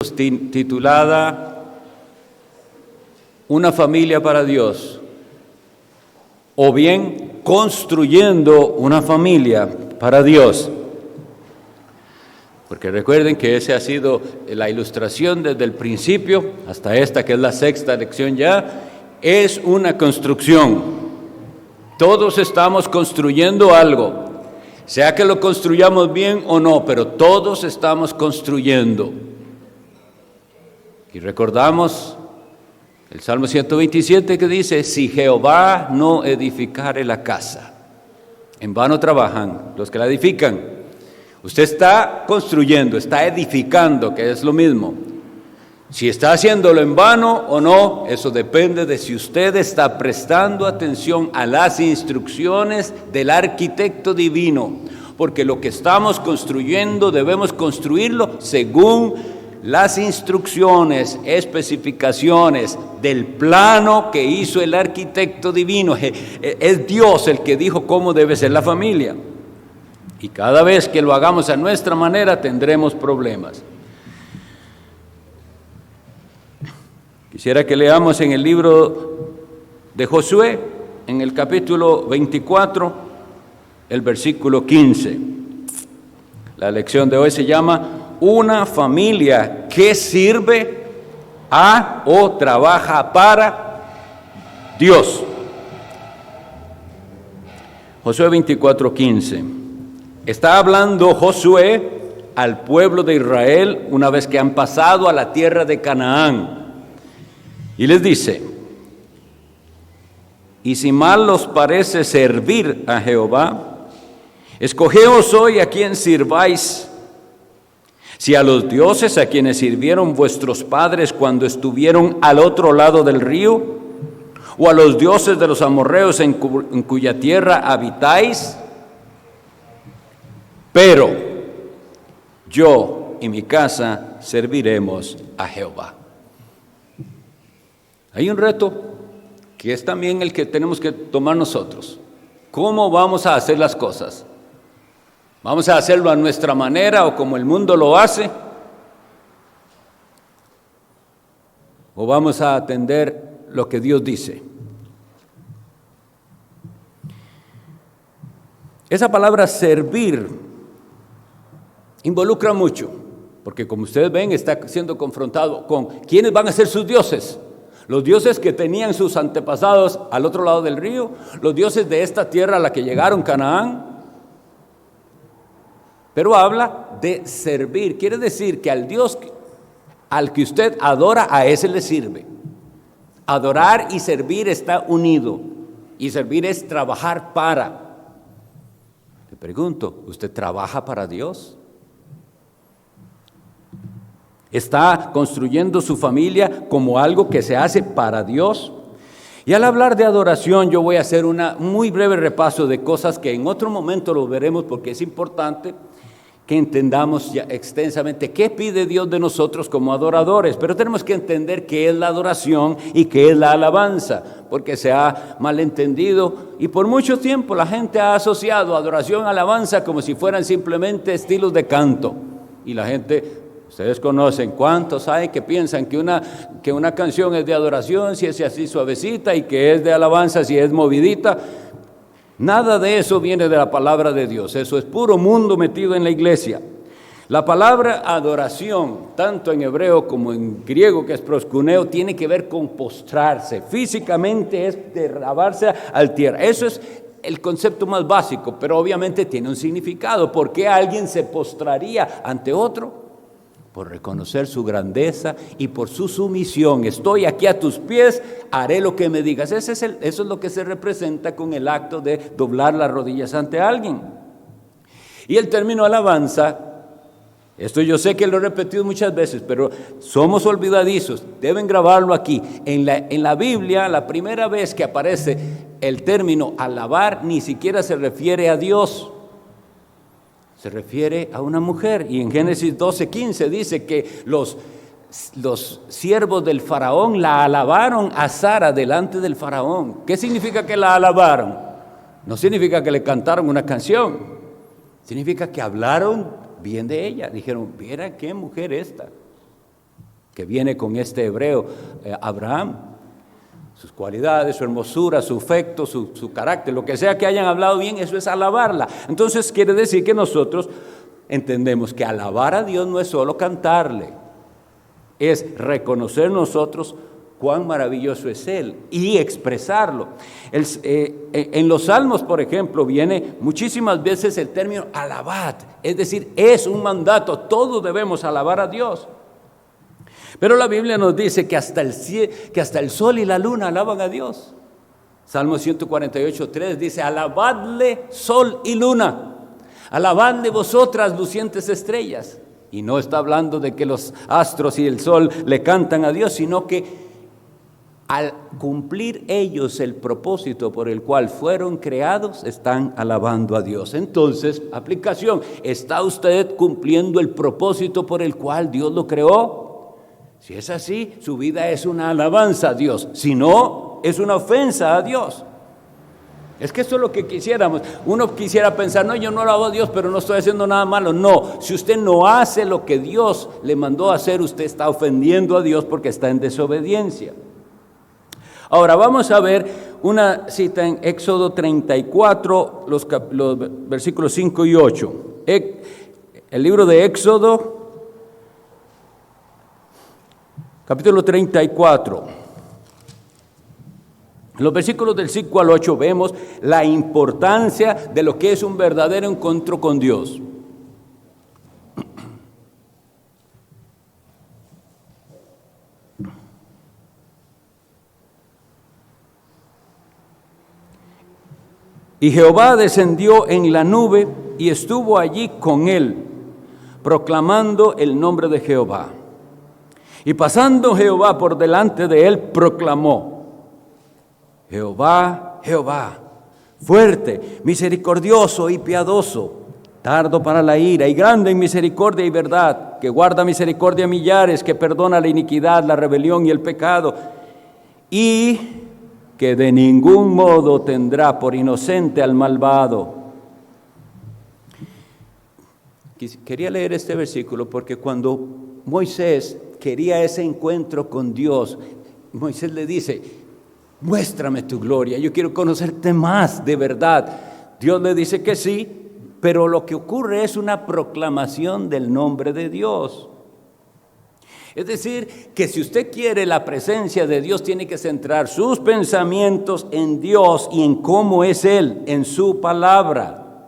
titulada Una familia para Dios, o bien construyendo una familia para Dios. Porque recuerden que esa ha sido la ilustración desde el principio hasta esta, que es la sexta lección ya, es una construcción. Todos estamos construyendo algo, sea que lo construyamos bien o no, pero todos estamos construyendo. Y recordamos el Salmo 127 que dice, si Jehová no edificare la casa, en vano trabajan los que la edifican. Usted está construyendo, está edificando, que es lo mismo. Si está haciéndolo en vano o no, eso depende de si usted está prestando atención a las instrucciones del arquitecto divino. Porque lo que estamos construyendo debemos construirlo según las instrucciones, especificaciones del plano que hizo el arquitecto divino. Es Dios el que dijo cómo debe ser la familia. Y cada vez que lo hagamos a nuestra manera tendremos problemas. Quisiera que leamos en el libro de Josué, en el capítulo 24, el versículo 15. La lección de hoy se llama Una familia que sirve a o trabaja para Dios. Josué 24, 15. Está hablando Josué al pueblo de Israel una vez que han pasado a la tierra de Canaán. Y les dice, y si mal os parece servir a Jehová, escogeos hoy a quien sirváis, si a los dioses a quienes sirvieron vuestros padres cuando estuvieron al otro lado del río, o a los dioses de los amorreos en cuya tierra habitáis, pero yo y mi casa serviremos a Jehová. Hay un reto que es también el que tenemos que tomar nosotros. ¿Cómo vamos a hacer las cosas? ¿Vamos a hacerlo a nuestra manera o como el mundo lo hace? ¿O vamos a atender lo que Dios dice? Esa palabra servir involucra mucho, porque como ustedes ven está siendo confrontado con quiénes van a ser sus dioses. Los dioses que tenían sus antepasados al otro lado del río, los dioses de esta tierra a la que llegaron, Canaán. Pero habla de servir, quiere decir que al Dios al que usted adora, a ese le sirve. Adorar y servir está unido, y servir es trabajar para. Le pregunto, ¿usted trabaja para Dios? ¿Está construyendo su familia como algo que se hace para Dios? Y al hablar de adoración, yo voy a hacer un muy breve repaso de cosas que en otro momento lo veremos, porque es importante que entendamos ya extensamente qué pide Dios de nosotros como adoradores. Pero tenemos que entender qué es la adoración y qué es la alabanza, porque se ha malentendido y por mucho tiempo la gente ha asociado adoración, alabanza como si fueran simplemente estilos de canto. Y la gente... Ustedes conocen cuántos hay que piensan que una canción es de adoración si es así suavecita y que es de alabanza si es movidita. Nada de eso viene de la palabra de Dios. Eso es puro mundo metido en la iglesia. La palabra adoración, tanto en hebreo como en griego, que es proskuneo, tiene que ver con postrarse. Físicamente es derrabarse al tierra. Eso es el concepto más básico, pero obviamente tiene un significado. ¿Por qué alguien se postraría ante otro? Por reconocer su grandeza y por su sumisión. Estoy aquí a tus pies, haré lo que me digas. Eso es lo que se representa con el acto de doblar las rodillas ante alguien. Y el término alabanza, esto yo sé que lo he repetido muchas veces, pero somos olvidadizos, deben grabarlo aquí. En la Biblia, la primera vez que aparece el término alabar, ni siquiera se refiere a Dios. Se refiere a una mujer, y en Génesis 12:15 dice que los siervos del faraón la alabaron a Sara delante del faraón. ¿Qué significa que la alabaron? No significa que le cantaron una canción, significa que hablaron bien de ella. Dijeron, mira qué mujer esta. que viene con este hebreo, Abraham, sus cualidades, su hermosura, su afecto, su carácter, lo que sea que hayan hablado bien, eso es alabarla. Entonces quiere decir que nosotros entendemos que alabar a Dios no es solo cantarle, es reconocer nosotros cuán maravilloso es Él y expresarlo. En los Salmos, por ejemplo, viene muchísimas veces el término alabad, es decir, es un mandato, todos debemos alabar a Dios. Pero la Biblia nos dice que hasta el sol y la luna alaban a Dios. Salmo 148:3 dice, alabadle sol y luna, alabadle vosotras lucientes estrellas. Y no está hablando de que los astros y el sol le cantan a Dios, sino que al cumplir ellos el propósito por el cual fueron creados, están alabando a Dios. Entonces, aplicación, ¿está usted cumpliendo el propósito por el cual Dios lo creó? Si es así, su vida es una alabanza a Dios. Si no, es una ofensa a Dios. Es que esto es lo que quisiéramos. Uno quisiera pensar, no, yo no alabo a Dios, pero no estoy haciendo nada malo. No, si usted no hace lo que Dios le mandó a hacer, usted está ofendiendo a Dios porque está en desobediencia. Ahora vamos a ver una cita en Éxodo 34, los versículos 5 y 8. El libro de Éxodo, capítulo 34. En los versículos del 5 al 8 vemos la importancia de lo que es un verdadero encuentro con Dios. Y Jehová descendió en la nube y estuvo allí con él, proclamando el nombre de Jehová. Y pasando Jehová por delante de él, proclamó, Jehová, Jehová, fuerte, misericordioso y piadoso, tardo para la ira y grande en misericordia y verdad, que guarda misericordia a millares, que perdona la iniquidad, la rebelión y el pecado, y que de ningún modo tendrá por inocente al malvado. Quería leer este versículo porque cuando Moisés quería ese encuentro con Dios, Moisés le dice, muéstrame tu gloria, yo quiero conocerte más de verdad. Dios le dice que sí, pero lo que ocurre es una proclamación del nombre de Dios. Es decir, que si usted quiere la presencia de Dios, tiene que centrar sus pensamientos en Dios y en cómo es Él, en su palabra.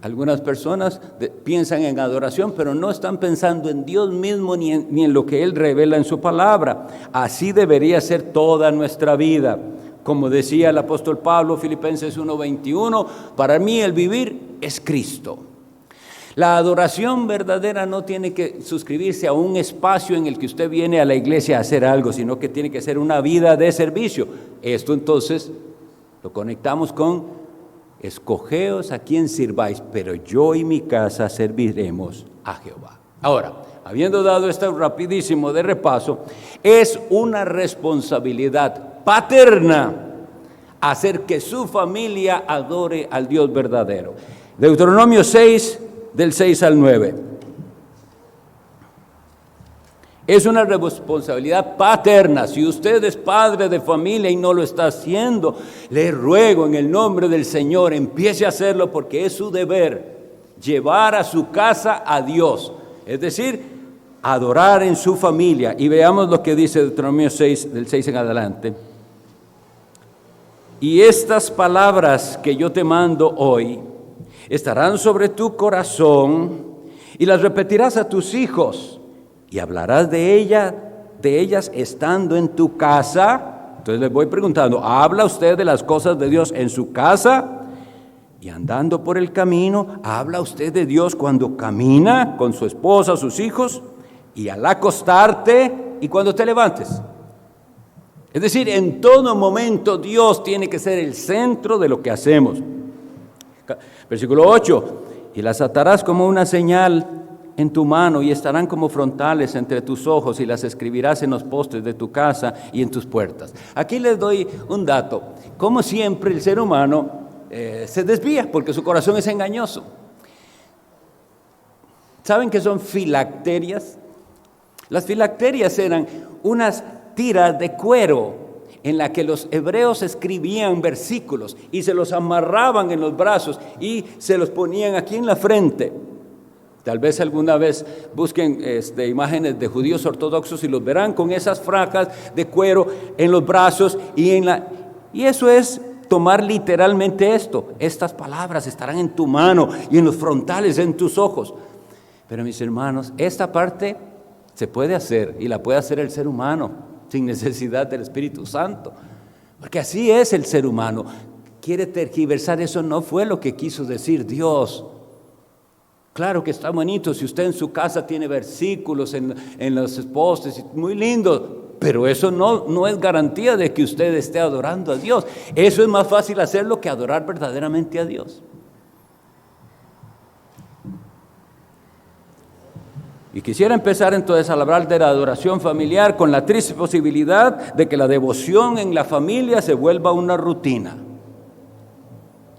Algunas personas piensan en adoración, pero no están pensando en Dios mismo ni en lo que Él revela en su palabra. Así debería ser toda nuestra vida. Como decía el apóstol Pablo, Filipenses 1:21, para mí el vivir es Cristo. La adoración verdadera no tiene que suscribirse a un espacio en el que usted viene a la iglesia a hacer algo, sino que tiene que ser una vida de servicio. Esto entonces lo conectamos con escogeos a quien sirváis, pero yo y mi casa serviremos a Jehová. Ahora, habiendo dado esto rapidísimo de repaso, es una responsabilidad paterna hacer que su familia adore al Dios verdadero. Deuteronomio 6, del 6 al 9. Es una responsabilidad paterna. Si usted es padre de familia y no lo está haciendo, le ruego en el nombre del Señor, empiece a hacerlo porque es su deber llevar a su casa a Dios. Es decir, adorar en su familia. Y veamos lo que dice Deuteronomio 6, del 6 en adelante. Y estas palabras que yo te mando hoy estarán sobre tu corazón y las repetirás a tus hijos y hablarás de ellas estando en tu casa. Entonces les voy preguntando, ¿habla usted de las cosas de Dios en su casa? Y andando por el camino, ¿habla usted de Dios cuando camina con su esposa, sus hijos? Y al acostarte y cuando te levantes. Es decir, en todo momento Dios tiene que ser el centro de lo que hacemos. Versículo 8, y las atarás como una señal en tu mano y estarán como frontales entre tus ojos y las escribirás en los postes de tu casa y en tus puertas. Aquí les doy un dato. Como siempre el ser humano se desvía porque su corazón es engañoso. ¿Saben qué son filacterias? Las filacterias eran unas tiras de cuero en la que los hebreos escribían versículos y se los amarraban en los brazos y se los ponían aquí en la frente. Tal vez alguna vez busquen imágenes de judíos ortodoxos y los verán con esas franjas de cuero en los brazos y eso es tomar literalmente esto. Estas palabras estarán en tu mano y en los frontales en tus ojos. Pero mis hermanos, esta parte se puede hacer y la puede hacer el ser humano sin necesidad del Espíritu Santo, porque así es el ser humano. Quiere tergiversar, eso no fue lo que quiso decir Dios. Claro que está bonito, si usted en su casa tiene versículos en los postes, muy lindo, pero eso no es garantía de que usted esté adorando a Dios. Eso es más fácil hacerlo que adorar verdaderamente a Dios. Y quisiera empezar entonces a hablar de la adoración familiar con la triste posibilidad de que la devoción en la familia se vuelva una rutina.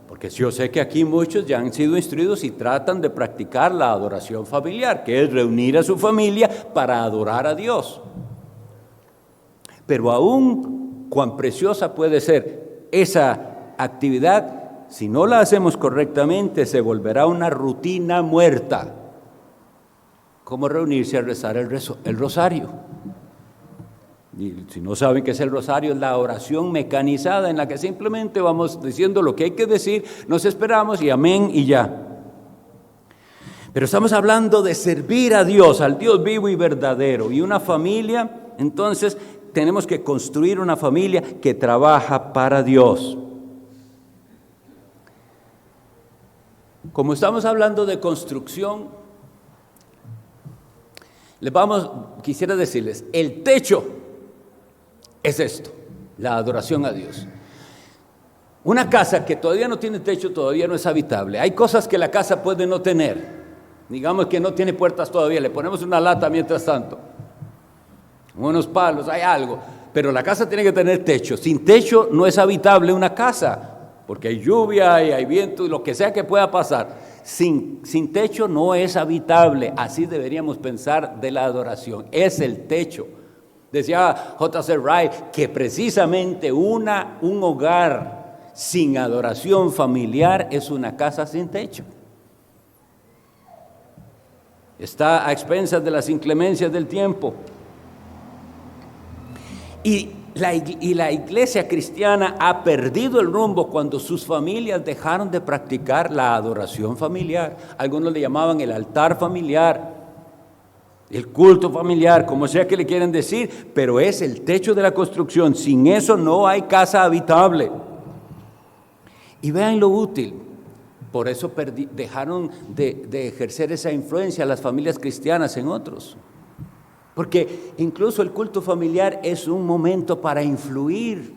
Porque yo sé que aquí muchos ya han sido instruidos y tratan de practicar la adoración familiar, que es reunir a su familia para adorar a Dios. Pero aún cuán preciosa puede ser esa actividad, si no la hacemos correctamente, se volverá una rutina muerta. Como reunirse a rezar el rosario. Y si no saben qué es el rosario, es la oración mecanizada en la que simplemente vamos diciendo lo que hay que decir, nos esperamos y amén y ya. Pero estamos hablando de servir a Dios, al Dios vivo y verdadero. Y una familia, entonces tenemos que construir una familia que trabaja para Dios. Como estamos hablando de construcción, quisiera decirles, el techo es esto, la adoración a Dios. Una casa que todavía no tiene techo todavía no es habitable. Hay cosas que la casa puede no tener. Digamos que no tiene puertas todavía, le ponemos una lata mientras tanto, unos palos, hay algo, pero la casa tiene que tener techo. Sin techo no es habitable una casa, porque hay lluvia y hay viento y lo que sea que pueda pasar. Sin techo no es habitable. Así deberíamos pensar de la adoración. Es el techo. Decía J.C. Wright que precisamente un hogar sin adoración familiar es una casa sin techo. Está a expensas de las inclemencias del tiempo. Y la iglesia cristiana ha perdido el rumbo cuando sus familias dejaron de practicar la adoración familiar. Algunos le llamaban el altar familiar, el culto familiar, como sea que le quieren decir, pero es el techo de la construcción. Sin eso no hay casa habitable. Y vean lo útil. Por eso dejaron de ejercer esa influencia las familias cristianas en otros. Porque incluso el culto familiar es un momento para influir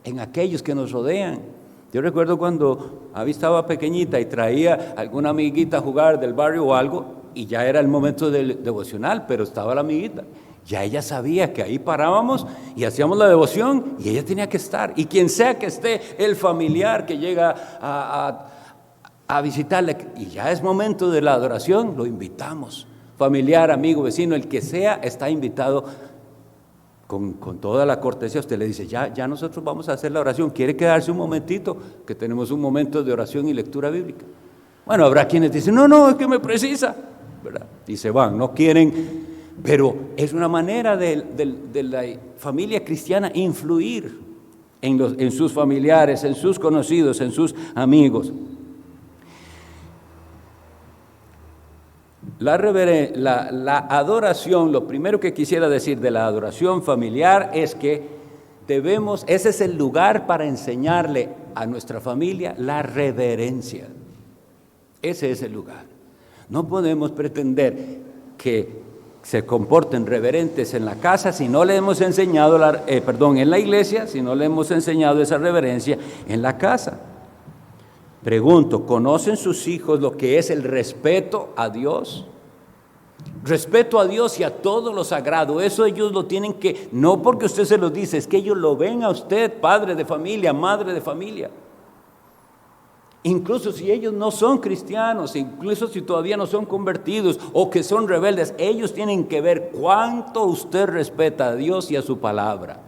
en aquellos que nos rodean. Yo recuerdo cuando Abby estaba pequeñita y traía alguna amiguita a jugar del barrio o algo, y ya era el momento del devocional, pero estaba la amiguita. Ya ella sabía que ahí parábamos y hacíamos la devoción y ella tenía que estar. Y quien sea que esté, el familiar que llega a visitarle, y ya es momento de la adoración, lo invitamos. Familiar, amigo, vecino, el que sea, está invitado con toda la cortesía. Usted le dice, ya nosotros vamos a hacer la oración, ¿quiere quedarse un momentito? Que tenemos un momento de oración y lectura bíblica. Bueno, habrá quienes dicen, no, es que me precisa, ¿verdad? Y se van, no quieren, pero es una manera de la familia cristiana influir en sus familiares, en sus conocidos, en sus amigos. La adoración, lo primero que quisiera decir de la adoración familiar es que ese es el lugar para enseñarle a nuestra familia la reverencia. Ese es el lugar. No podemos pretender que se comporten reverentes en la casa si no le hemos enseñado, en la iglesia, si no le hemos enseñado esa reverencia en la casa. Pregunto, ¿conocen sus hijos lo que es el respeto a Dios? Respeto a Dios y a todo lo sagrado. Eso ellos lo tienen que, no porque usted se lo dice, es que ellos lo ven a usted, padre de familia, madre de familia. Incluso si ellos no son cristianos, incluso si todavía no son convertidos o que son rebeldes, ellos tienen que ver cuánto usted respeta a Dios y a su palabra.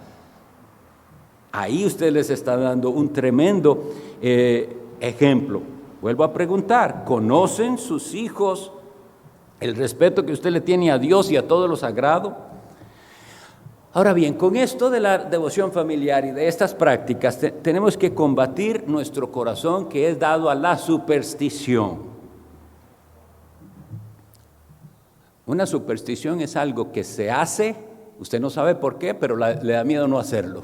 Ahí usted les está dando un tremendo ejemplo. Vuelvo a preguntar, ¿conocen sus hijos el respeto que usted le tiene a Dios y a todo lo sagrado? Ahora bien, con esto de la devoción familiar y de estas prácticas, tenemos que combatir nuestro corazón que es dado a la superstición. Una superstición es algo que se hace, usted no sabe por qué, pero le da miedo no hacerlo.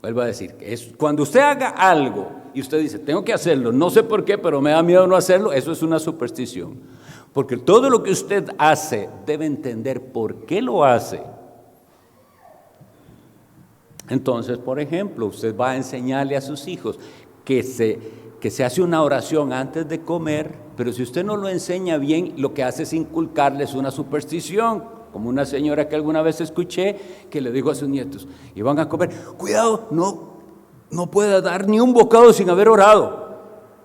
Vuelvo a decir, que es cuando usted haga algo y usted dice, tengo que hacerlo, no sé por qué, pero me da miedo no hacerlo, eso es una superstición. Porque todo lo que usted hace debe entender por qué lo hace. Entonces, por ejemplo, usted va a enseñarle a sus hijos que se hace una oración antes de comer, pero si usted no lo enseña bien, lo que hace es inculcarles una superstición, como una señora que alguna vez escuché que le dijo a sus nietos, iban a comer, cuidado, no pueda dar ni un bocado sin haber orado,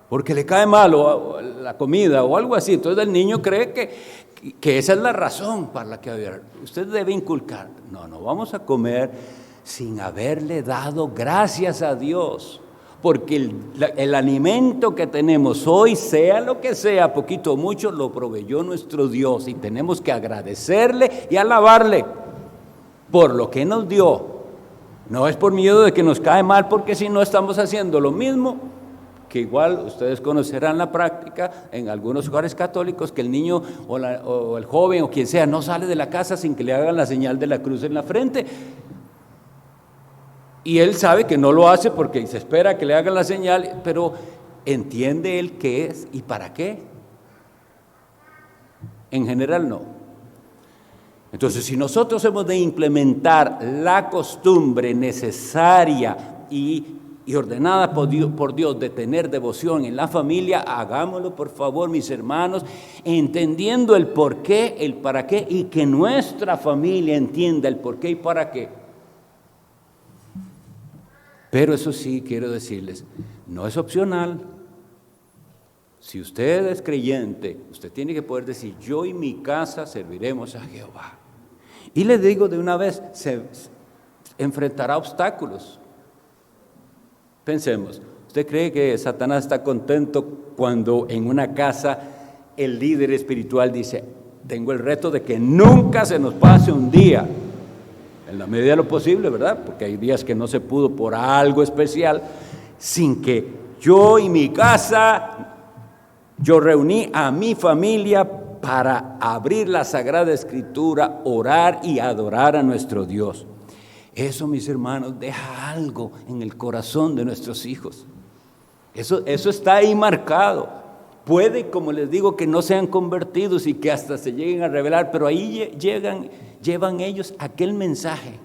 porque le cae mal o la comida o algo así. Entonces el niño cree que esa es la razón para la que usted debe inculcar. No vamos a comer sin haberle dado gracias a Dios, porque el alimento que tenemos hoy, sea lo que sea, poquito o mucho, lo proveyó nuestro Dios y tenemos que agradecerle y alabarle por lo que nos dio. No es por miedo de que nos cae mal, porque si no estamos haciendo lo mismo, que igual ustedes conocerán la práctica en algunos hogares católicos, que el niño o el joven o quien sea no sale de la casa sin que le hagan la señal de la cruz en la frente. Y él sabe que no lo hace porque se espera que le hagan la señal, pero ¿entiende él qué es y para qué? En general no. Entonces, si nosotros hemos de implementar la costumbre necesaria y ordenada por Dios de tener devoción en la familia, hagámoslo por favor, mis hermanos, entendiendo el por qué, el para qué, y que nuestra familia entienda el por qué y para qué. Pero eso sí, quiero decirles, no es opcional. Si usted es creyente, usted tiene que poder decir, yo y mi casa serviremos a Jehová. Y le digo de una vez, se enfrentará obstáculos. Pensemos, ¿usted cree que Satanás está contento cuando en una casa el líder espiritual dice, tengo el reto de que nunca se nos pase un día, en la medida de lo posible, ¿verdad? Porque hay días que no se pudo por algo especial, sin que yo y mi casa, yo reuní a mi familia para abrir la Sagrada Escritura, orar y adorar a nuestro Dios. Eso, mis hermanos, deja algo en el corazón de nuestros hijos. Eso está ahí marcado. Puede, como les digo, que no sean convertidos y que hasta se lleguen a rebelar, pero ahí llevan ellos aquel mensaje.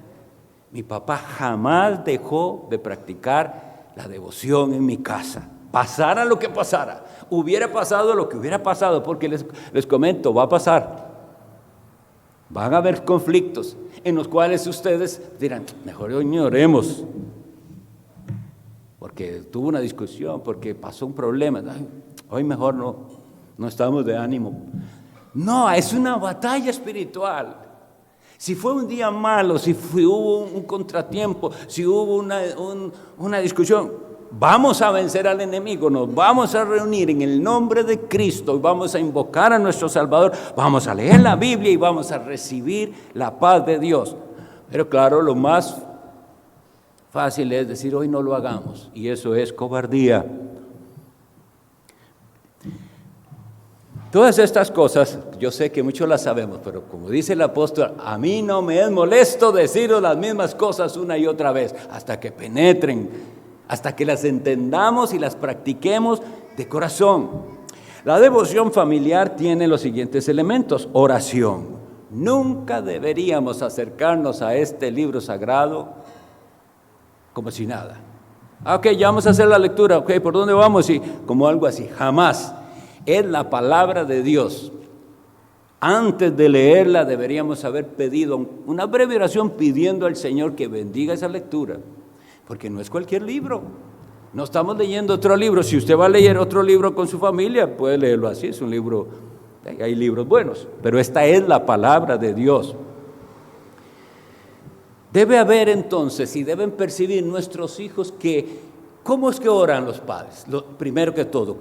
Mi papá jamás dejó de practicar la devoción en mi casa. Pasara lo que pasara, hubiera pasado lo que hubiera pasado, porque les comento, va a pasar. Van a haber conflictos en los cuales ustedes dirán, mejor hoy ni oremos, porque tuvo una discusión, porque pasó un problema. Hoy mejor no estamos de ánimo. No, es una batalla espiritual. Si fue un día malo, si hubo un contratiempo, si hubo una discusión, vamos a vencer al enemigo, nos vamos a reunir en el nombre de Cristo y vamos a invocar a nuestro Salvador, vamos a leer la Biblia y vamos a recibir la paz de Dios. Pero claro, lo más fácil es decir, hoy no lo hagamos, y eso es cobardía. Todas estas cosas, yo sé que muchos las sabemos, pero como dice el apóstol, a mí no me es molesto deciros las mismas cosas una y otra vez, hasta que penetren, hasta que las entendamos y las practiquemos de corazón. La devoción familiar tiene los siguientes elementos. Oración. Nunca deberíamos acercarnos a este libro sagrado como si nada. Ok, ya vamos a hacer la lectura. Ok, ¿por dónde vamos? Y como algo así. Jamás. Es la palabra de Dios. Antes de leerla deberíamos haber pedido una breve oración pidiendo al Señor que bendiga esa lectura, porque no es cualquier libro. No estamos leyendo otro libro. Si usted va a leer otro libro con su familia, puede leerlo así, es un libro, hay libros buenos, pero esta es la palabra de Dios. Debe haber entonces, y deben percibir nuestros hijos que, ¿cómo es que oran los padres? Primero que todo,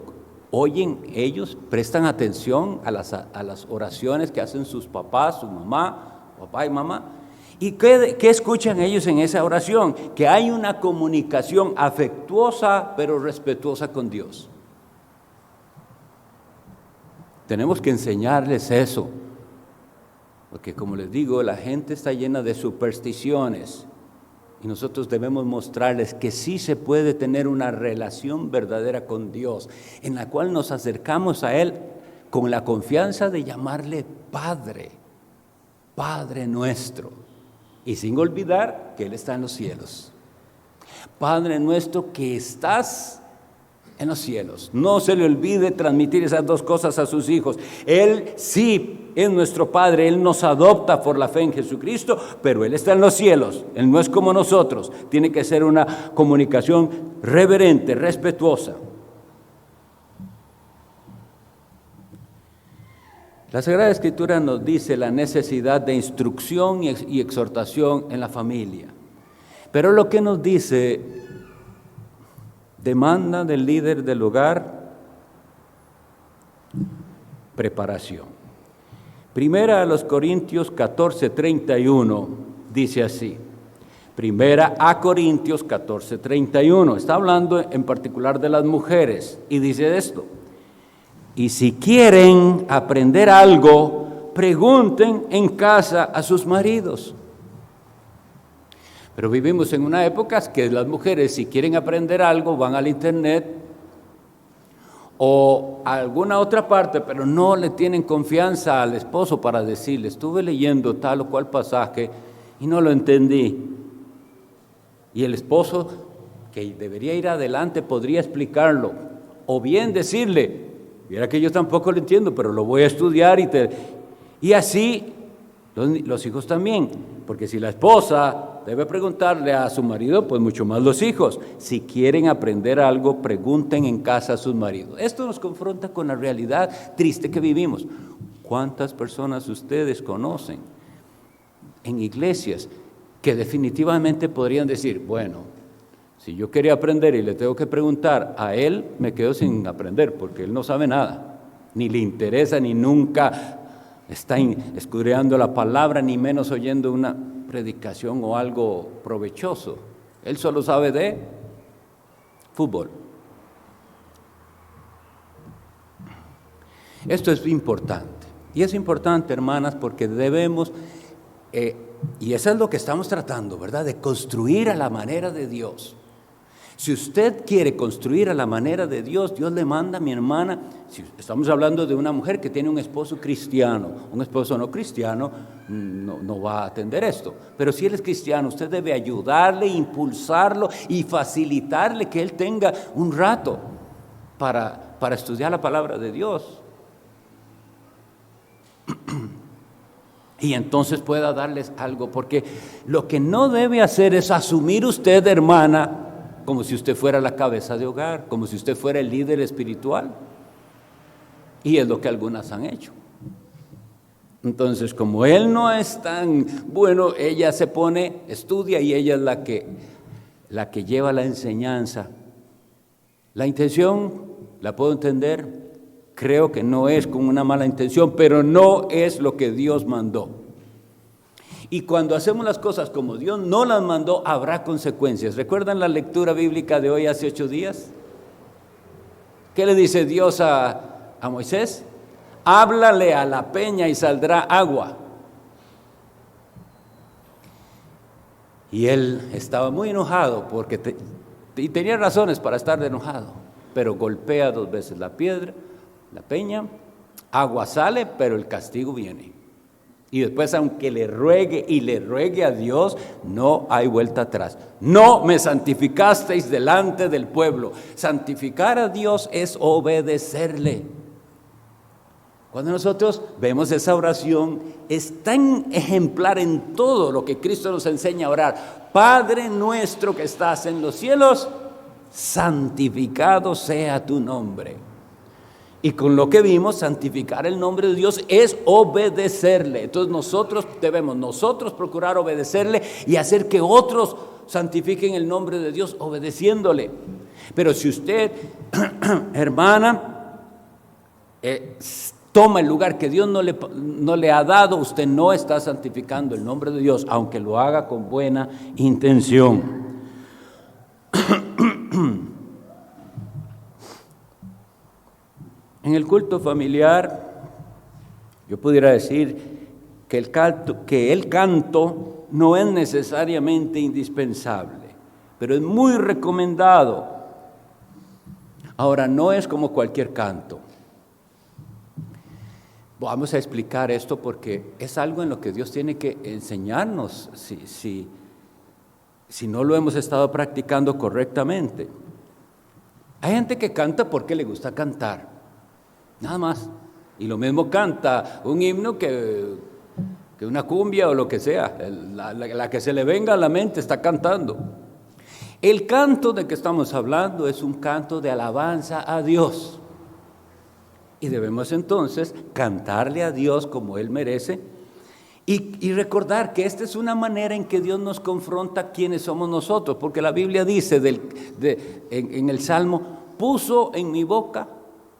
oyen ellos, prestan atención a las oraciones que hacen sus papás, su mamá, papá y mamá. ¿Y qué escuchan ellos en esa oración? Que hay una comunicación afectuosa pero respetuosa con Dios. Tenemos que enseñarles eso, porque como les digo, la gente está llena de supersticiones y nosotros debemos mostrarles que sí se puede tener una relación verdadera con Dios, en la cual nos acercamos a Él con la confianza de llamarle Padre, Padre nuestro. Y sin olvidar que Él está en los cielos. Padre nuestro que estás en los cielos. No se le olvide transmitir esas dos cosas a sus hijos. Él sí es nuestro Padre, Él nos adopta por la fe en Jesucristo, pero Él está en los cielos. Él no es como nosotros. Tiene que ser una comunicación reverente, respetuosa. La Sagrada Escritura nos dice la necesidad de instrucción y exhortación en la familia. Pero lo que nos dice, demanda del líder del hogar, preparación. Primera a los Corintios 14:31 dice así. Primera a Corintios 14:31. Está hablando en particular de las mujeres y dice esto. Y si quieren aprender algo, pregunten en casa a sus maridos. Pero vivimos en una época que las mujeres, si quieren aprender algo, van al internet o a alguna otra parte, pero no le tienen confianza al esposo para decirle, estuve leyendo tal o cual pasaje y no lo entendí. Y el esposo, que debería ir adelante, podría explicarlo, o bien decirle, mira que yo tampoco lo entiendo, pero lo voy a estudiar y así los hijos también, porque si la esposa debe preguntarle a su marido, pues mucho más los hijos. Si quieren aprender algo, pregunten en casa a sus maridos. Esto nos confronta con la realidad triste que vivimos. ¿Cuántas personas ustedes conocen en iglesias que definitivamente podrían decir, bueno, si yo quería aprender y le tengo que preguntar a él, me quedo sin aprender porque él no sabe nada, ni le interesa, ni nunca está escudriñando la palabra, ni menos oyendo una predicación o algo provechoso. Él solo sabe de fútbol. Esto es importante. Y es importante, hermanas, porque debemos, y eso es lo que estamos tratando, ¿verdad? De construir a la manera de Dios. Si usted quiere construir a la manera de Dios, Dios le manda, mi hermana, si estamos hablando de una mujer que tiene un esposo cristiano, un esposo no cristiano no va a atender esto, pero si él es cristiano, usted debe ayudarle, impulsarlo y facilitarle que él tenga un rato para estudiar la palabra de Dios. Y entonces pueda darles algo, porque lo que no debe hacer es asumir usted, hermana, como si usted fuera la cabeza de hogar, como si usted fuera el líder espiritual. Y es lo que algunas han hecho. Entonces, como él no es tan bueno, ella se pone, estudia y ella es la que lleva la enseñanza. La intención, la puedo entender, creo que no es con una mala intención, pero no es lo que Dios mandó. Y cuando hacemos las cosas como Dios no las mandó, habrá consecuencias. ¿Recuerdan la lectura bíblica de hoy hace 8 días? ¿Qué le dice Dios a Moisés? Háblale a la peña y saldrá agua. Y él estaba muy enojado porque y tenía razones para estar enojado, pero golpea 2 veces la piedra, la peña, agua sale, pero el castigo viene. Y después, aunque le ruegue y le ruegue a Dios, no hay vuelta atrás. No me santificasteis delante del pueblo. Santificar a Dios es obedecerle. Cuando nosotros vemos esa oración, es tan ejemplar en todo lo que Cristo nos enseña a orar. Padre nuestro que estás en los cielos, santificado sea tu nombre. Y con lo que vimos, santificar el nombre de Dios es obedecerle. Entonces nosotros debemos procurar obedecerle y hacer que otros santifiquen el nombre de Dios obedeciéndole. Pero si usted, hermana, toma el lugar que Dios no le ha dado, usted no está santificando el nombre de Dios, aunque lo haga con buena intención. En el culto familiar, yo pudiera decir que el canto no es necesariamente indispensable, pero es muy recomendado. Ahora, no es como cualquier canto. Vamos a explicar esto porque es algo en lo que Dios tiene que enseñarnos si no lo hemos estado practicando correctamente. Hay gente que canta porque le gusta cantar. Nada más. Y lo mismo canta un himno que una cumbia o lo que sea. La que se le venga a la mente está cantando. El canto de que estamos hablando es un canto de alabanza a Dios. Y debemos entonces cantarle a Dios como Él merece y recordar que esta es una manera en que Dios nos confronta quiénes somos nosotros. Porque la Biblia dice en el Salmo, puso en mi boca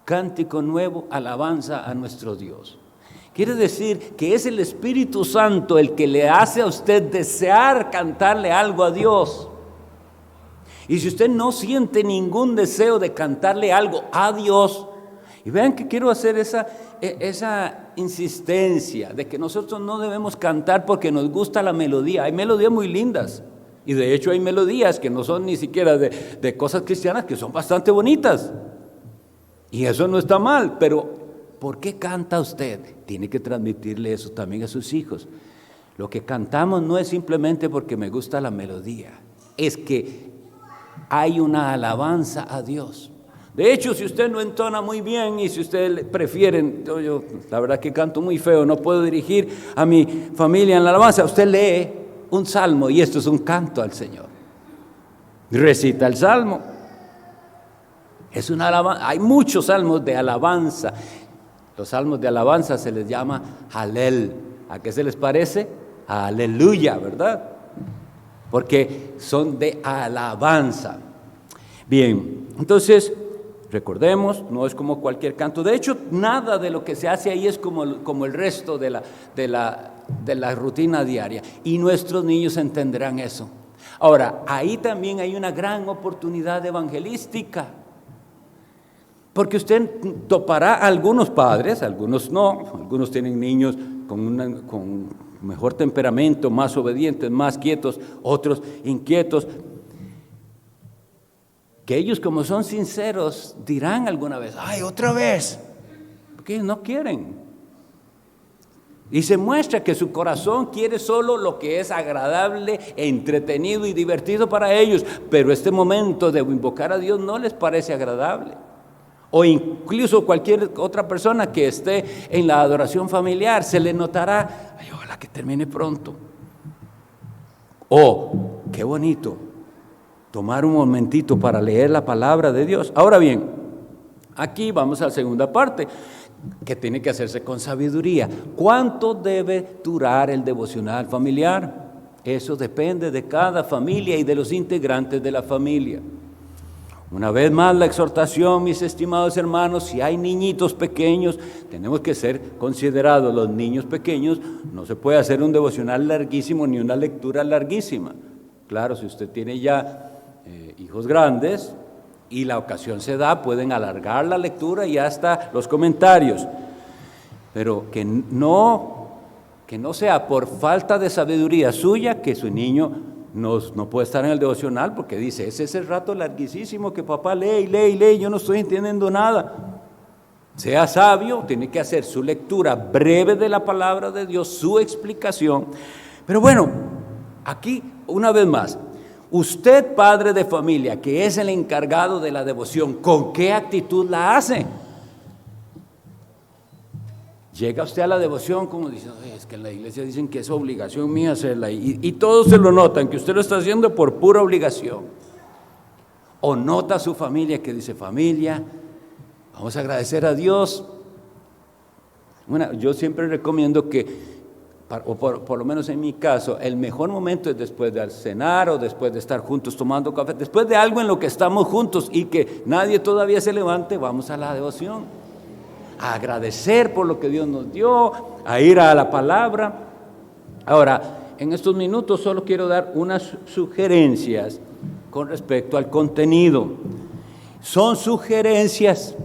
cántico nuevo, alabanza a nuestro Dios. Quiere decir que es el Espíritu Santo el que le hace a usted desear cantarle algo a Dios. Y si usted no siente ningún deseo de cantarle algo a Dios, y vean que quiero hacer esa insistencia de que nosotros no debemos cantar porque nos gusta la melodía. Hay melodías muy lindas, y de hecho hay melodías que no son ni siquiera de cosas cristianas, que son bastante bonitas. Y eso no está mal, pero ¿por qué canta usted? Tiene que transmitirle eso también a sus hijos. Lo que cantamos no es simplemente porque me gusta la melodía, es que hay una alabanza a Dios. De hecho, si usted no entona muy bien y si usted prefiere, yo la verdad que canto muy feo, no puedo dirigir a mi familia en la alabanza, usted lee un salmo y esto es un canto al Señor. Recita el salmo. Es una alabanza. Hay muchos salmos de alabanza. Los salmos de alabanza se les llama Halel. ¿A qué se les parece? A aleluya, ¿verdad? Porque son de alabanza. Bien, entonces, recordemos, no es como cualquier canto. De hecho, nada de lo que se hace ahí es como el resto de la rutina diaria. Y nuestros niños entenderán eso. Ahora, ahí también hay una gran oportunidad evangelística. Porque usted topará a algunos padres, algunos no, algunos tienen niños con mejor temperamento, más obedientes, más quietos, otros inquietos, que ellos como son sinceros dirán alguna vez, ¡ay, otra vez! Porque ellos no quieren. Y se muestra que su corazón quiere solo lo que es agradable, entretenido y divertido para ellos, pero este momento de invocar a Dios no les parece agradable. O incluso cualquier otra persona que esté en la adoración familiar, se le notará, ay, ojalá que termine pronto. O, qué bonito, tomar un momentito para leer la palabra de Dios. Ahora bien, aquí vamos a la segunda parte, que tiene que hacerse con sabiduría. ¿Cuánto debe durar el devocional familiar? Eso depende de cada familia y de los integrantes de la familia. Una vez más la exhortación, mis estimados hermanos, si hay niñitos pequeños, tenemos que ser considerados los niños pequeños. No se puede hacer un devocional larguísimo ni una lectura larguísima. Claro, si usted tiene ya hijos grandes y la ocasión se da, pueden alargar la lectura y hasta los comentarios. Pero que no sea por falta de sabiduría suya que su niño no puede estar en el devocional porque dice, ese es el rato larguísimo que papá lee, yo no estoy entendiendo nada. Sea sabio, tiene que hacer su lectura breve de la palabra de Dios, su explicación. Pero bueno, aquí una vez más, usted padre de familia que es el encargado de la devoción, ¿con qué actitud la hace? Llega usted a la devoción como diciendo, es que en la iglesia dicen que es obligación mía hacerla, y todos se lo notan, que usted lo está haciendo por pura obligación. o nota a su familia que dice, familia, vamos a agradecer a Dios. Bueno, yo siempre recomiendo que, o por lo menos en mi caso, el mejor momento es después de cenar o después de estar juntos tomando café, después de algo en lo que estamos juntos y que nadie todavía se levante, vamos a la devoción, a agradecer por lo que Dios nos dio, a ir a la palabra. Ahora, en estos minutos solo quiero dar unas sugerencias con respecto al contenido. Son sugerencias.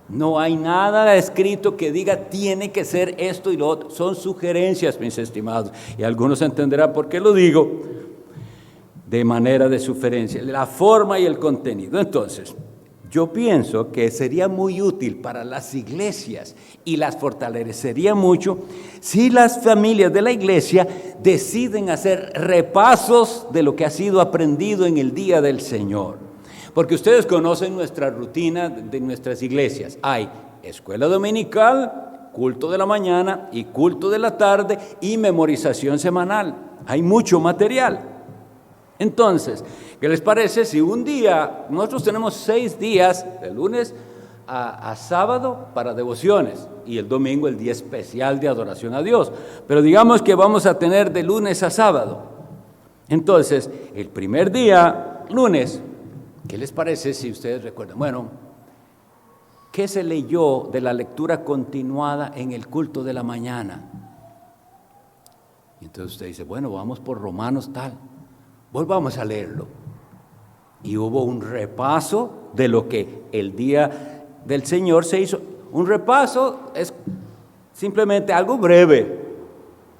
No hay nada escrito que diga tiene que ser esto y lo otro. Son sugerencias, mis estimados. Y algunos entenderán por qué lo digo de manera de sugerencia. La forma y el contenido. Entonces, yo pienso que sería muy útil para las iglesias y las fortalecería mucho si las familias de la iglesia deciden hacer repasos de lo que ha sido aprendido en el día del Señor. Porque ustedes conocen nuestra rutina de nuestras iglesias. Hay escuela dominical, culto de la mañana y culto de la tarde y memorización semanal. Hay mucho material. Entonces, ¿qué les parece si un día, nosotros tenemos 6 días, de lunes a sábado para devociones y el domingo el día especial de adoración a Dios? Pero digamos que vamos a tener de lunes a sábado. Entonces, el primer día, lunes, ¿qué les parece si ustedes recuerdan? Bueno, ¿qué se leyó de la lectura continuada en el culto de la mañana? Y entonces usted dice, bueno, vamos por Romanos tal, volvamos a leerlo. Y hubo un repaso de lo que el día del Señor se hizo. Un repaso es simplemente algo breve.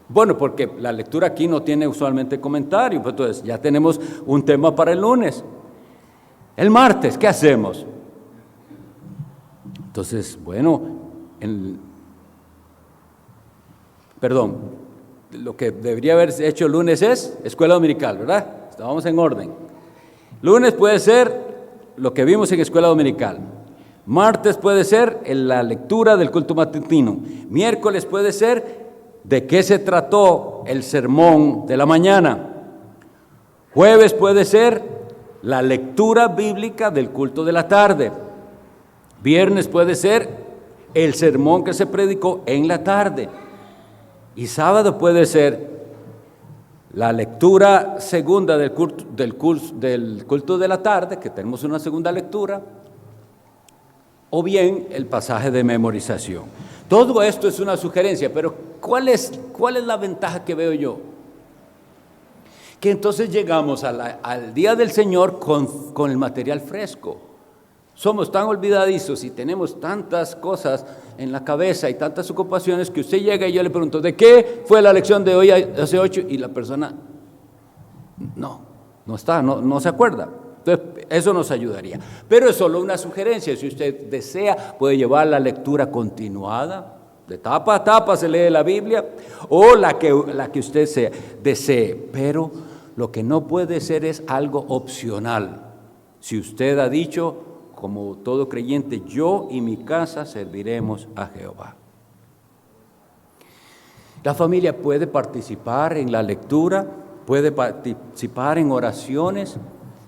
Bueno, porque la lectura aquí no tiene usualmente comentario, pues entonces ya tenemos un tema para el lunes. El martes, ¿qué hacemos? Entonces, bueno, lo que debería haber hecho el lunes es escuela dominical, ¿verdad? Estábamos en orden. Lunes puede ser lo que vimos en escuela dominical. Martes puede ser la lectura del culto matutino. Miércoles puede ser de qué se trató el sermón de la mañana. Jueves puede ser la lectura bíblica del culto de la tarde. Viernes puede ser el sermón que se predicó en la tarde. Y sábado puede ser la lectura segunda del culto de la tarde, que tenemos una segunda lectura, o bien el pasaje de memorización. Todo esto es una sugerencia, pero ¿cuál es la ventaja que veo yo? Que entonces llegamos al día del Señor con el material fresco. Somos tan olvidadizos y tenemos tantas cosas en la cabeza y tantas ocupaciones que usted llega y yo le pregunto, ¿de qué fue la lección de hoy hace 8? Y la persona no se acuerda. Entonces, eso nos ayudaría. Pero es solo una sugerencia. Si usted desea, puede llevar la lectura continuada. De tapa a tapa se lee la Biblia o la que usted desee. Pero lo que no puede ser es algo opcional. Si usted ha dicho, como todo creyente, yo y mi casa serviremos a Jehová. La familia puede participar en la lectura, puede participar en oraciones,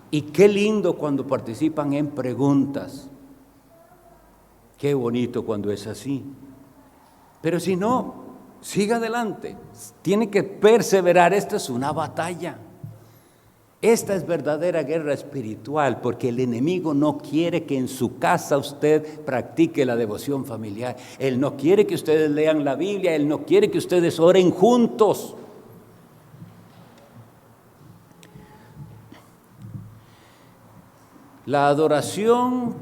y qué lindo cuando participan en preguntas. Qué bonito cuando es así. Pero si no, siga adelante. Tiene que perseverar. Esta es una batalla. Esta es verdadera guerra espiritual, porque el enemigo no quiere que en su casa usted practique la devoción familiar. Él no quiere que ustedes lean la Biblia, él no quiere que ustedes oren juntos. La adoración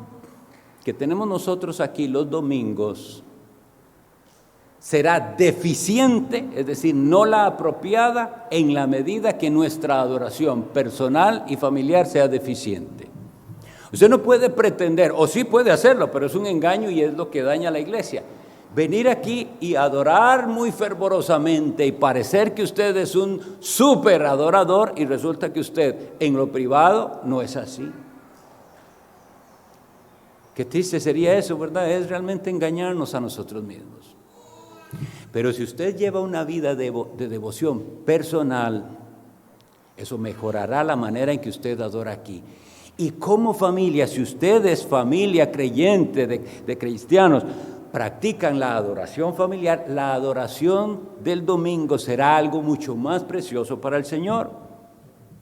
que tenemos nosotros aquí los domingos será deficiente, es decir, no la apropiada, en la medida que nuestra adoración personal y familiar sea deficiente. Usted no puede pretender, o sí puede hacerlo, pero es un engaño y es lo que daña a la iglesia. Venir aquí y adorar muy fervorosamente y parecer que usted es un súper adorador y resulta que usted en lo privado no es así. Qué triste sería eso, ¿verdad? Es realmente engañarnos a nosotros mismos. Pero si usted lleva una vida de devoción personal, eso mejorará la manera en que usted adora aquí. Y como familia, si usted es familia creyente de cristianos, practican la adoración familiar, la adoración del domingo será algo mucho más precioso para el Señor.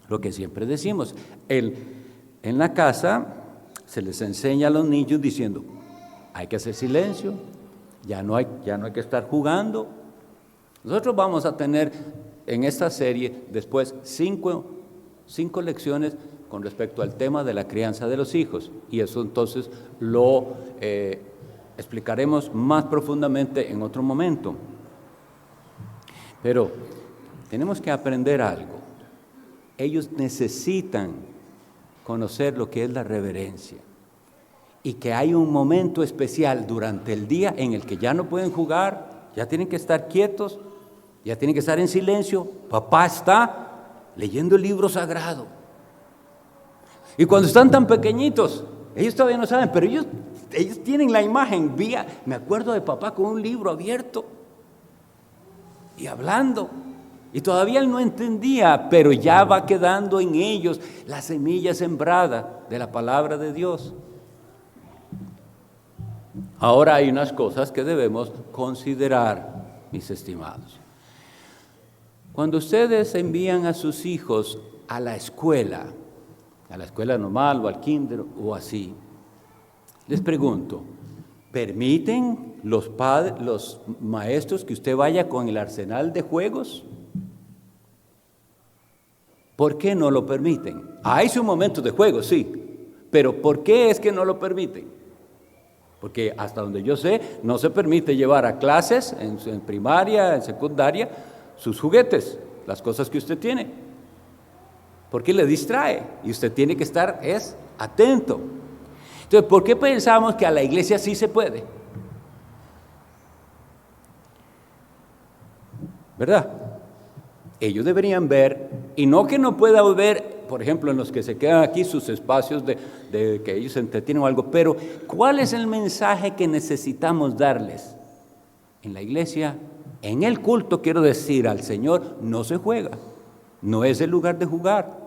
Lo que siempre decimos, en la casa se les enseña a los niños diciendo, hay que hacer silencio, ya no hay que estar jugando. Nosotros vamos a tener en esta serie después cinco lecciones con respecto al tema de la crianza de los hijos, y eso entonces lo explicaremos más profundamente en otro momento. Pero tenemos que aprender algo. Ellos necesitan conocer lo que es la reverencia, y que hay un momento especial durante el día en el que ya no pueden jugar, ya tienen que estar quietos, ya tienen que estar en silencio. Papá está leyendo el libro sagrado. Y cuando están tan pequeñitos, ellos todavía no saben, pero ellos tienen la imagen. Me acuerdo de papá con un libro abierto y hablando. Y todavía él no entendía, pero ya va quedando en ellos la semilla sembrada de la palabra de Dios. Ahora hay unas cosas que debemos considerar, mis estimados. Cuando ustedes envían a sus hijos a la escuela normal o al kinder o así, les pregunto, ¿permiten los maestros que usted vaya con el arsenal de juegos? ¿Por qué no lo permiten? Hay su momento de juego, sí, pero ¿por qué es que no lo permiten? Porque hasta donde yo sé, no se permite llevar a clases en primaria, en secundaria, sus juguetes, las cosas que usted tiene, porque le distrae y usted tiene que estar atento. Entonces, ¿por qué pensamos que a la iglesia sí se puede? ¿Verdad? Ellos deberían ver, y no que no pueda ver, por ejemplo, en los que se quedan aquí, sus espacios de que ellos se entretienen o algo, pero ¿cuál es el mensaje que necesitamos darles? En la iglesia, en el culto, quiero decir, al Señor no se juega, no es el lugar de jugar.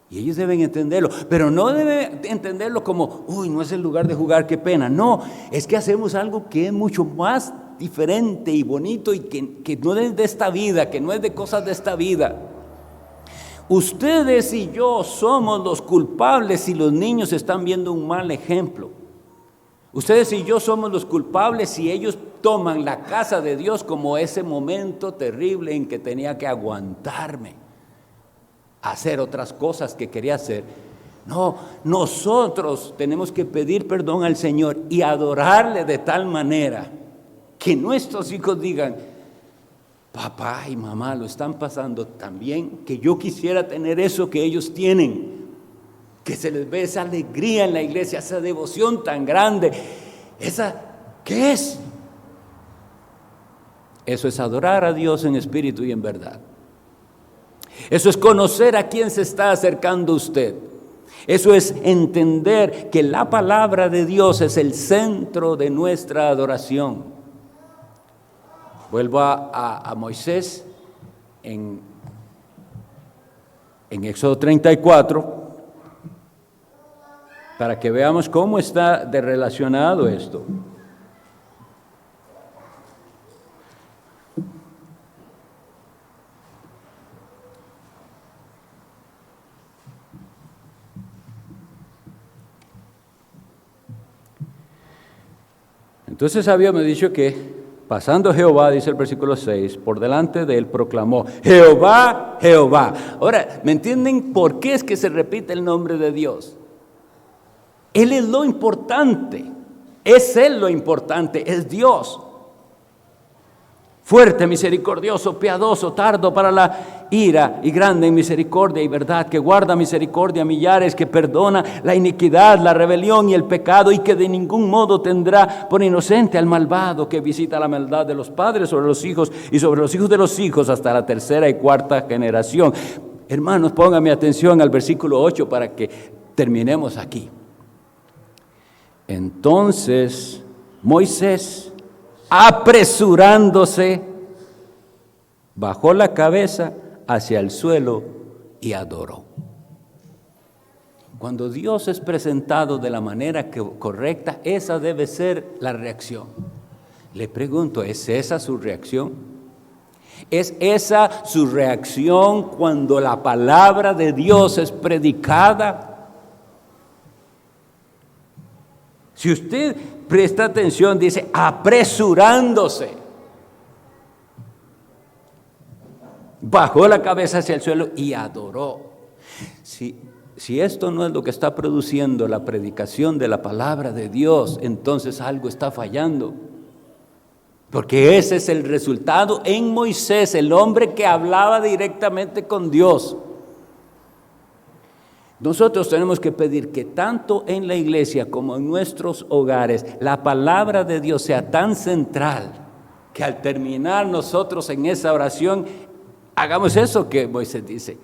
Y ellos deben entenderlo, pero no deben entenderlo como, no es el lugar de jugar, qué pena. No, es que hacemos algo que es mucho más diferente y bonito y que no es de esta vida, que no es de cosas de esta vida. Ustedes y yo somos los culpables si los niños están viendo un mal ejemplo. Ustedes y yo somos los culpables si ellos toman la casa de Dios como ese momento terrible en que tenía que aguantarme, hacer otras cosas que quería hacer. No, nosotros tenemos que pedir perdón al Señor y adorarle de tal manera que nuestros hijos digan, papá y mamá lo están pasando tan bien que yo quisiera tener eso que ellos tienen, que se les ve esa alegría en la iglesia, esa devoción tan grande, ¿qué es? Eso es adorar a Dios en espíritu y en verdad. Eso es conocer a quién se está acercando usted. Eso es entender que la palabra de Dios es el centro de nuestra adoración. Vuelvo a Moisés en Éxodo 34 para que veamos cómo está de relacionado esto. Entonces habíamos dicho que pasando Jehová, dice el versículo 6, por delante de él proclamó, Jehová, Jehová. Ahora, ¿me entienden por qué es que se repite el nombre de Dios? Él es lo importante, es Él lo importante, es Dios. Fuerte, misericordioso, piadoso, tardo para la ira y grande en misericordia y verdad, que guarda misericordia a millares, que perdona la iniquidad, la rebelión y el pecado, y que de ningún modo tendrá por inocente al malvado, que visita la maldad de los padres sobre los hijos y sobre los hijos de los hijos hasta la tercera y cuarta generación. Hermanos, pónganme atención al versículo 8 para que terminemos aquí. Entonces Moisés, apresurándose, bajó la cabeza hacia el suelo y adoró. Cuando Dios es presentado de la manera correcta, esa debe ser la reacción. Le pregunto, ¿es esa su reacción? ¿Es esa su reacción cuando la palabra de Dios es predicada? Si usted presta atención, dice, apresurándose, bajó la cabeza hacia el suelo y adoró. Si esto no es lo que está produciendo la predicación de la palabra de Dios, entonces algo está fallando. Porque ese es el resultado en Moisés, el hombre que hablaba directamente con Dios. Nosotros tenemos que pedir que tanto en la iglesia como en nuestros hogares la palabra de Dios sea tan central que al terminar nosotros en esa oración hagamos eso que Moisés dice: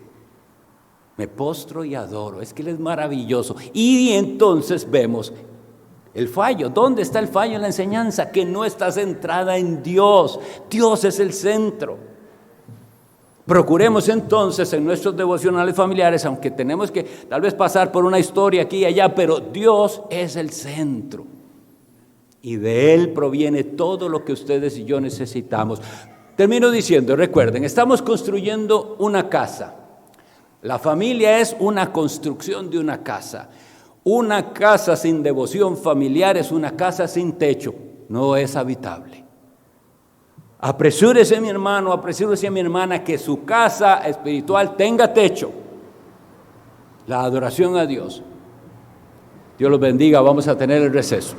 me postro y adoro. Es que Él es maravilloso. Y entonces vemos el fallo. ¿Dónde está el fallo en la enseñanza? Que no está centrada en Dios. Dios es el centro. Procuremos entonces en nuestros devocionales familiares, aunque tenemos que tal vez pasar por una historia aquí y allá, pero Dios es el centro. Y de Él proviene todo lo que ustedes y yo necesitamos. Termino diciendo, recuerden, estamos construyendo una casa. La familia es una construcción de una casa. Una casa sin devoción familiar es una casa sin techo, no es habitable. Apresúrese mi hermano, apresúrese mi hermana, que su casa espiritual tenga techo. La adoración a Dios. Dios los bendiga, vamos a tener el receso.